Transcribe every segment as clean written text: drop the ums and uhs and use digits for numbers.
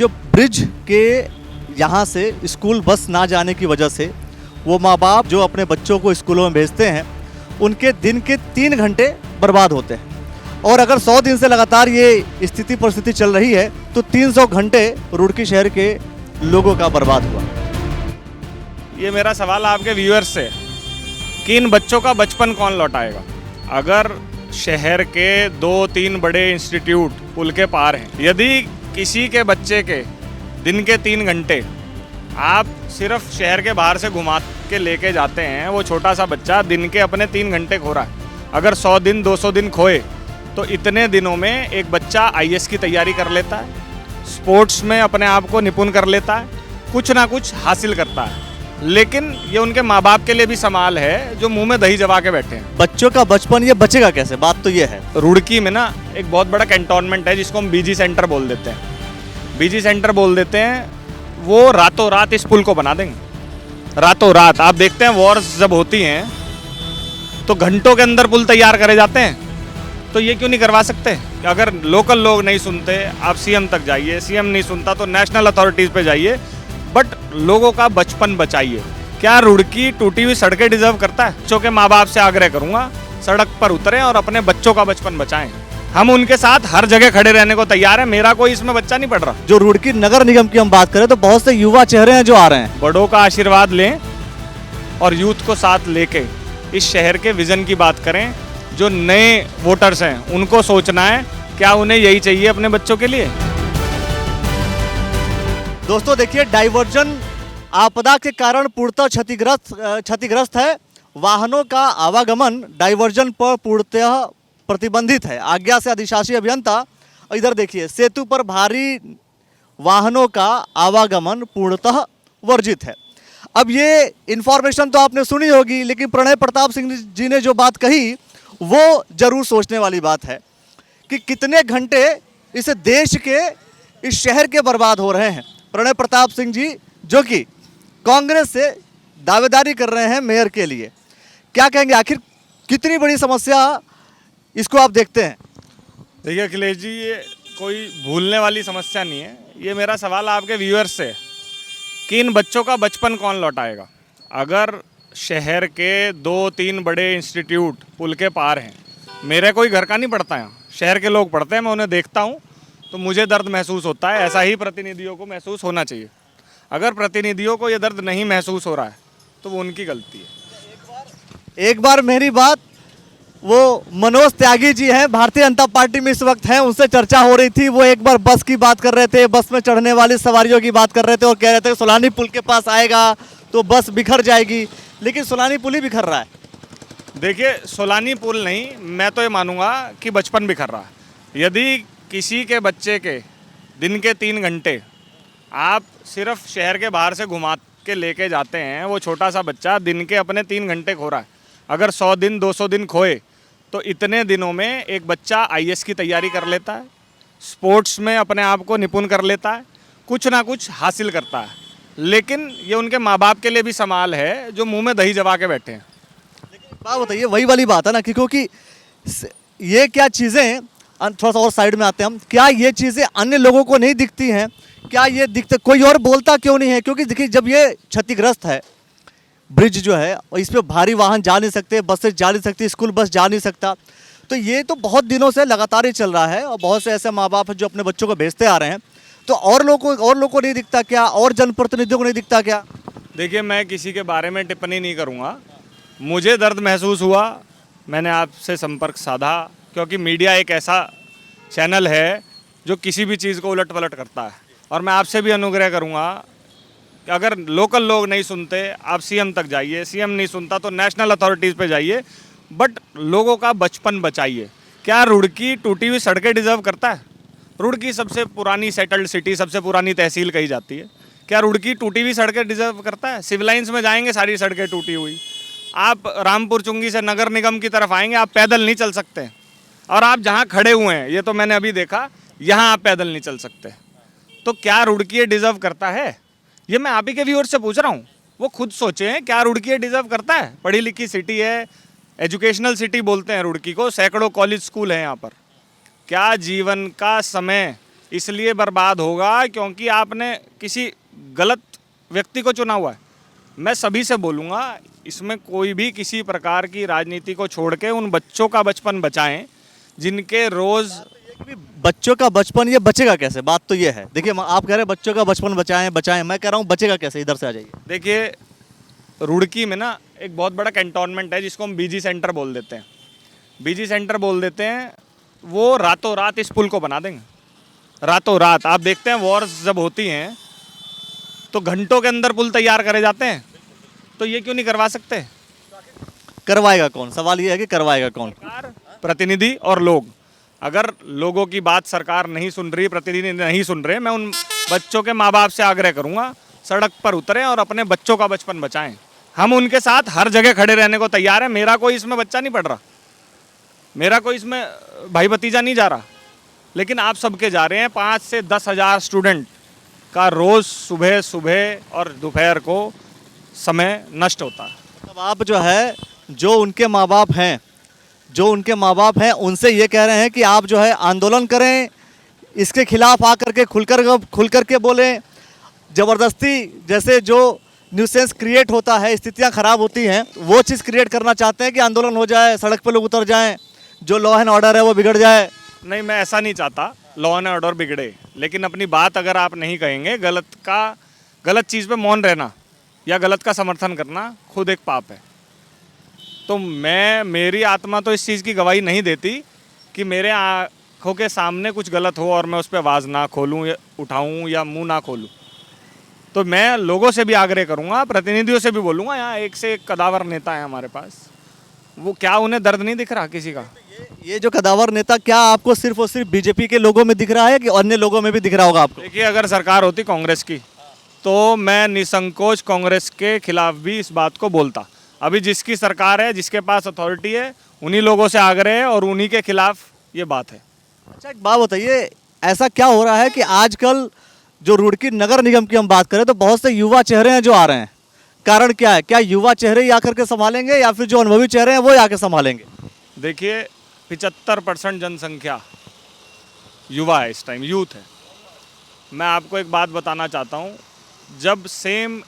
जो ब्रिज के यहाँ से स्कूल बस ना जाने की वजह से वो माँ बाप जो अपने बच्चों को स्कूलों में भेजते हैं उनके दिन के 3 घंटे बर्बाद होते हैं। और अगर 100 दिन से लगातार ये स्थिति परिस्थिति चल रही है तो 300 घंटे रुड़की शहर के लोगों का बर्बाद हुआ। ये मेरा सवाल आपके व्यूअर्स से कि इन बच्चों का बचपन कौन लौटाएगा। अगर शहर के 2-3 बड़े इंस्टीट्यूट पुल के पार हैं, यदि किसी के बच्चे के दिन के 3 घंटे आप सिर्फ शहर के बाहर से घुमा के लेके जाते हैं, वो छोटा सा बच्चा दिन के अपने 3 घंटे खो रहा है। अगर 100 दिन 200 दिन खोए तो इतने दिनों में एक बच्चा आईएएस की तैयारी कर लेता है, स्पोर्ट्स में अपने आप को निपुण कर लेता है, कुछ ना कुछ हासिल करता है। लेकिन ये उनके माँ बाप के लिए भी सवाल है जो मुंह में दही जमा के बैठे हैं। बच्चों का बचपन ये बचेगा कैसे, बात तो ये है। रुड़की में ना एक बहुत बड़ा कैंटोनमेंट है जिसको हम बीजी सेंटर बोल देते हैं। बीजी सेंटर बोल देते हैं, वो रातों रात इस पुल को बना देंगे। रातों रात आप देखते हैं वॉर्स जब होती हैं तो घंटों के अंदर पुल तैयार करे जाते हैं, तो ये क्यों नहीं करवा सकते। अगर लोकल लोग नहीं सुनते आप सीएम तक जाइए, सीएम नहीं सुनता तो नेशनल अथॉरिटीज़ पे जाइए, बट लोगों का बचपन बचाइए। क्या रुड़की टूटी हुई सड़कें डिजर्व करता है। बच्चों के माँ बाप से आग्रह करूंगा सड़क पर उतरें और अपने बच्चों का बचपन बचाएं। हम उनके साथ हर जगह खड़े रहने को तैयार हैं। मेरा कोई इसमें बच्चा नहीं पढ़ रहा। जो रुड़की नगर निगम की हम बात करें तो बहुत से युवा चेहरे हैं जो आ रहे हैं। बड़ों का आशीर्वाद लें और यूथ को साथ लेके इस शहर के विजन की बात करें। जो नए वोटर्स हैं उनको सोचना है क्या उन्हें यही चाहिए अपने बच्चों के लिए। दोस्तों देखिए, डाइवर्जन आपदा के कारण पूर्णतः क्षतिग्रस्त है। वाहनों का आवागमन डाइवर्जन पर पूर्णतः प्रतिबंधित है। आज्ञा से अधिशासी अभियंता, इधर देखिए, सेतु पर भारी वाहनों का आवागमन पूर्णतः वर्जित है। अब ये इन्फॉर्मेशन तो आपने सुनी होगी, लेकिन प्रणय प्रताप सिंह जी ने जो बात कही वो जरूर सोचने वाली बात है कि कितने घंटे इस देश के, इस शहर के बर्बाद हो रहे हैं। प्रणय प्रताप सिंह जी जो कि कांग्रेस से दावेदारी कर रहे हैं मेयर के लिए, क्या कहेंगे, आखिर कितनी बड़ी समस्या इसको आप देखते हैं। देखिए अखिलेश जी, ये कोई भूलने वाली समस्या नहीं है। ये मेरा सवाल आपके व्यूअर्स से कि इन बच्चों का बचपन कौन लौटाएगा। अगर शहर के 2-3 बड़े इंस्टीट्यूट पुल के पार हैं, मेरे कोई घर का नहीं पढ़ता है, शहर के लोग पढ़ते हैं, मैं उन्हें देखता हूँ तो मुझे दर्द महसूस होता है। ऐसा ही प्रतिनिधियों को महसूस होना चाहिए। अगर प्रतिनिधियों को ये दर्द नहीं महसूस हो रहा है तो वो उनकी गलती है। एक बार मेरी बात वो मनोज त्यागी जी हैं, भारतीय जनता पार्टी में इस वक्त हैं, उनसे चर्चा हो रही थी। वो एक बार बस की बात कर रहे थे, बस में चढ़ने वाली सवारियों की बात कर रहे थे और कह रहे थे सोलानी पुल के पास आएगा तो बस बिखर जाएगी, लेकिन सोलानी पुल ही बिखर रहा है। देखिए, सोलानी पुल नहीं, मैं तो ये मानूंगा कि बचपन बिखर रहा है। यदि किसी के बच्चे के दिन के 3 घंटे आप सिर्फ शहर के बाहर से घुमा के लेके जाते हैं, वो छोटा सा बच्चा दिन के अपने 3 घंटे खो रहा है। अगर 100 दिन 200 दिन खोए तो इतने दिनों में एक बच्चा आईएएस की तैयारी कर लेता है, स्पोर्ट्स में अपने आप को निपुण कर लेता है, कुछ ना कुछ हासिल करता है। लेकिन ये उनके माँ बाप के लिए भी सवाल है जो मुंह में दही जमा के बैठे हैं। लेकिन बात बताइए, वही वाली बात है ना कि क्योंकि ये क्या चीज़ें, थोड़ा सा और साइड में आते हैं हम, क्या ये चीज़ें अन्य लोगों को नहीं दिखती हैं? क्या ये दिखते, कोई और बोलता क्यों नहीं है? क्योंकि देखिए, जब ये क्षतिग्रस्त है ब्रिज जो है और इस पर भारी वाहन जा नहीं सकते, बसें जा नहीं सकती, स्कूल बस जा नहीं सकता, तो ये तो बहुत दिनों से लगातार ही चल रहा है और बहुत से ऐसे माँ बाप हैं जो अपने बच्चों को भेजते आ रहे हैं। तो और लोगों को नहीं दिखता क्या? और जनप्रतिनिधियों को नहीं दिखता क्या? देखिए, मैं किसी के बारे में टिप्पणी नहीं करूँगा। मुझे दर्द महसूस हुआ, मैंने आपसे संपर्क साधा, क्योंकि मीडिया एक ऐसा चैनल है जो किसी भी चीज़ को उलट पलट करता है। और मैं आपसे भी अनुग्रह करूँगा कि अगर लोकल लोग नहीं सुनते आप सीएम तक जाइए, सीएम नहीं सुनता तो नेशनल अथॉरिटीज़ पे जाइए, बट लोगों का बचपन बचाइए। क्या रुड़की टूटी हुई सड़कें डिजर्व करता है। रुड़की सबसे पुरानी सेटल्ड सिटी, सबसे पुरानी तहसील कही जाती है। क्या रुड़की टूटी हुई सड़कें डिजर्व करता है? सिविल लाइन्स में जाएंगे, सारी सड़कें टूटी हुई। आप रामपुर चुंगी से नगर निगम की तरफ आएंगे, आप पैदल नहीं चल सकते। और आप जहाँ खड़े हुए हैं, ये तो मैंने अभी देखा, यहाँ आप पैदल नहीं चल सकते। तो क्या रुड़की ये डिजर्व करता है? ये मैं आप ही के व्यूअर्स से पूछ रहा हूँ, वो खुद सोचें, क्या रुड़की ये डिजर्व करता है? पढ़ी लिखी सिटी है, एजुकेशनल सिटी बोलते हैं रुड़की को, सैकड़ों कॉलेज स्कूल हैं यहाँ पर। क्या जीवन का समय इसलिए बर्बाद होगा क्योंकि आपने किसी गलत व्यक्ति को चुना हुआ है। मैं सभी से बोलूँगा, इसमें कोई भी किसी प्रकार की राजनीति को छोड़ के उन बच्चों का बचपन बचाएं जिनके रोज़। बच्चों का बचपन ये बचेगा कैसे? बात तो ये है, देखिए आप कह रहे हैं बच्चों का बचपन बचाएं बचाएं, मैं कह रहा हूँ बचेगा कैसे? इधर से आ जाइए। देखिए, रुड़की में ना एक बहुत बड़ा कैंटोनमेंट है जिसको हम बीजी सेंटर बोल देते हैं। बीजी सेंटर बोल देते हैं, वो रातों रात इस पुल को बना देंगे, रातों रात। आप देखते हैं वॉर्स जब होती हैं तो घंटों के अंदर पुल तैयार करे जाते हैं, तो ये क्यों नहीं करवा सकते? करवाएगा कौन? सवाल ये है कि करवाएगा कौन? सरकार, प्रतिनिधि और लोग। अगर लोगों की बात सरकार नहीं सुन रही, प्रतिनिधि नहीं सुन रहे, मैं उन बच्चों के माँ बाप से आग्रह करूँगा सड़क पर उतरें और अपने बच्चों का बचपन बचाएं। हम उनके साथ हर जगह खड़े रहने को तैयार हैं। मेरा कोई इसमें बच्चा नहीं पढ़ रहा, मेरा कोई इसमें भाई भतीजा नहीं जा रहा, लेकिन आप सबके जा रहे हैं। 5 से 10 हज़ार स्टूडेंट का रोज़ सुबह सुबह और दोपहर को समय नष्ट होता है। अब आप जो है, जो उनके माँ बाप हैं उनसे ये कह रहे हैं कि आप जो है आंदोलन करें, इसके खिलाफ आकर के खुल कर के बोलें। ज़बरदस्ती जैसे जो न्यूसेंस क्रिएट होता है, स्थितियां खराब होती हैं, वो चीज़ क्रिएट करना चाहते हैं कि आंदोलन हो जाए, सड़क पे लोग उतर जाएं, जो लॉ एंड ऑर्डर है वो बिगड़ जाए। नहीं, मैं ऐसा नहीं चाहता लॉ एंड ऑर्डर बिगड़े, लेकिन अपनी बात अगर आप नहीं कहेंगे, गलत चीज़ पे मौन रहना या गलत का समर्थन करना खुद एक पाप है। तो मेरी आत्मा तो इस चीज़ की गवाही नहीं देती कि मेरे आँखों के सामने कुछ गलत हो और मैं उस पर आवाज़ ना खोलूँ या उठाऊँ या मुंह ना खोलूँ। तो मैं लोगों से भी आग्रह करूँगा, प्रतिनिधियों से भी बोलूँगा, यहाँ एक से एक कदावर नेता है हमारे पास, वो क्या उन्हें दर्द नहीं दिख रहा किसी का? ये जो कदावर नेता क्या आपको सिर्फ और सिर्फ बीजेपी के लोगों में दिख रहा है कि अन्य लोगों में भी दिख रहा होगा आपको? देखिए, अगर सरकार होती कांग्रेस की तो मैं निसंकोच कांग्रेस के खिलाफ भी इस बात को बोलता। अभी जिसकी सरकार है, जिसके पास अथॉरिटी है, उन्हीं लोगों से आग्रह है और उन्हीं के खिलाफ ये बात है। अच्छा, एक बात बताइए, ऐसा क्या हो रहा है कि आजकल जो रुड़की नगर निगम की हम बात करें तो बहुत से युवा चेहरे हैं जो आ रहे हैं, कारण क्या है? क्या युवा चेहरे ही आकर के संभालेंगे या फिर जो अनुभवी चेहरे हैं वो ही आके संभालेंगे? देखिए, 75% जनसंख्या युवा है, इस टाइम यूथ है। मैं आपको एक बात बताना चाहता हूँ, जब सेम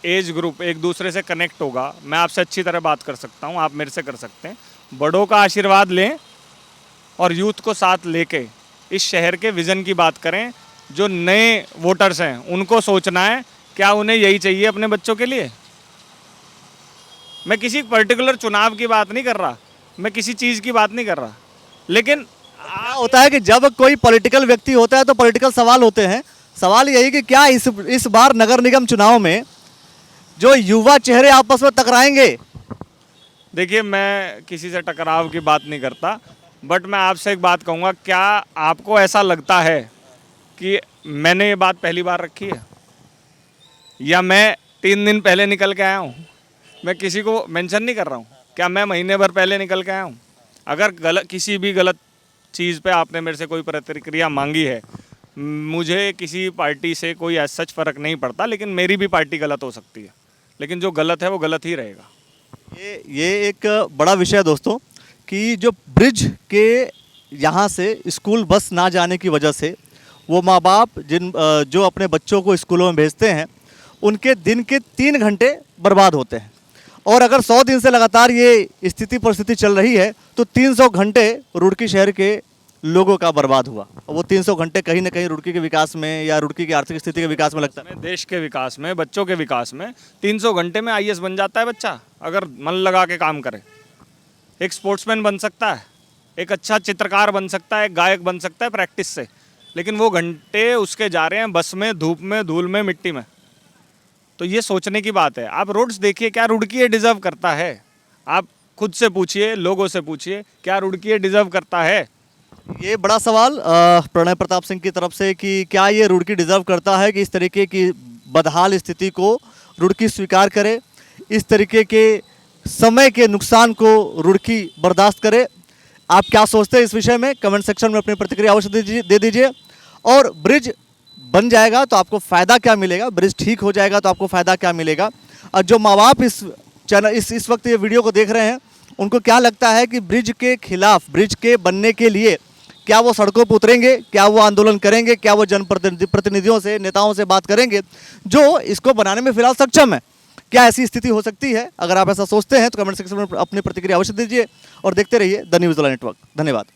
एज ग्रुप एक दूसरे से कनेक्ट होगा, मैं आपसे अच्छी तरह बात कर सकता हूँ, आप मेरे से कर सकते हैं, बड़ों का आशीर्वाद लें और यूथ को साथ लेके इस शहर के विज़न की बात करें। जो नए वोटर्स हैं उनको सोचना है क्या उन्हें यही चाहिए अपने बच्चों के लिए। मैं किसी पर्टिकुलर चुनाव की बात नहीं कर रहा, मैं किसी चीज़ की बात नहीं कर रहा, लेकिन क्या होता है कि जब कोई पॉलिटिकल व्यक्ति होता है तो पॉलिटिकल सवाल होते हैं। सवाल यही कि क्या इस बार नगर निगम चुनाव में जो युवा चेहरे आपस में टकराएंगे? देखिए, मैं किसी से टकराव की बात नहीं करता, बट मैं आपसे एक बात कहूँगा, क्या आपको ऐसा लगता है कि मैंने ये बात पहली बार रखी है या मैं 3 दिन पहले निकल के आया हूँ? मैं किसी को मेंशन नहीं कर रहा हूँ, क्या मैं महीने भर पहले निकल के आया हूँ? अगर किसी भी गलत चीज़ पे आपने मेरे से कोई प्रतिक्रिया मांगी है, मुझे किसी पार्टी से कोई ऐसा सच फ़र्क नहीं पड़ता, लेकिन मेरी भी पार्टी गलत हो सकती है, लेकिन जो गलत है वो गलत ही रहेगा। ये एक बड़ा विषय है दोस्तों कि जो ब्रिज के यहाँ से स्कूल बस ना जाने की वजह से वो माँ बाप जो अपने बच्चों को स्कूलों में भेजते हैं, उनके दिन के 3 घंटे बर्बाद होते हैं। और अगर 100 दिन से लगातार ये स्थिति परिस्थिति चल रही है तो 300 घंटे रुड़की शहर के लोगों का बर्बाद हुआ। और वो 300 घंटे कहीं ना कहीं रुड़की के विकास में या रुड़की की आर्थिक स्थिति के विकास में लगता है, देश के विकास में, बच्चों के विकास में। 300 घंटे में IAS बन जाता है बच्चा अगर मन लगा के काम करे। एक स्पोर्ट्समैन बन सकता है, एक अच्छा चित्रकार बन सकता है, एक गायक बन सकता है प्रैक्टिस से, लेकिन वो घंटे उसके जा रहे हैं बस में, धूप में, धूल में, मिट्टी में। तो ये सोचने की बात है। आप रोड्स देखिए, क्या रुड़की ये डिज़र्व करता है? आप खुद से पूछिए, लोगों से पूछिए, क्या रुड़की ये डिज़र्व करता है? ये बड़ा सवाल प्रणय प्रताप सिंह की तरफ से कि क्या ये रुड़की डिज़र्व करता है कि इस तरीके की बदहाल स्थिति को रुड़की स्वीकार करे, इस तरीके के समय के नुकसान को रुड़की बर्दाश्त करे। आप क्या सोचते हैं इस विषय में? कमेंट सेक्शन में अपनी प्रतिक्रिया अवश्य दे दीजिए। और ब्रिज बन जाएगा तो आपको फ़ायदा क्या मिलेगा, ब्रिज ठीक हो जाएगा तो आपको फ़ायदा क्या मिलेगा, और जो माँ बाप इस वक्त ये वीडियो को देख रहे हैं उनको क्या लगता है कि ब्रिज के खिलाफ, ब्रिज के बनने के लिए क्या वो सड़कों पर उतरेंगे, क्या वो आंदोलन करेंगे, क्या वो जनप्रतिनिधियों से, नेताओं से बात करेंगे जो इसको बनाने में फिलहाल सक्षम है? क्या ऐसी स्थिति हो सकती है? अगर आप ऐसा सोचते हैं तो कमेंट सेक्शन में अपनी प्रतिक्रिया अवश्य दीजिए और देखते रहिए द न्यूज़ नेटवर्क। धन्यवाद।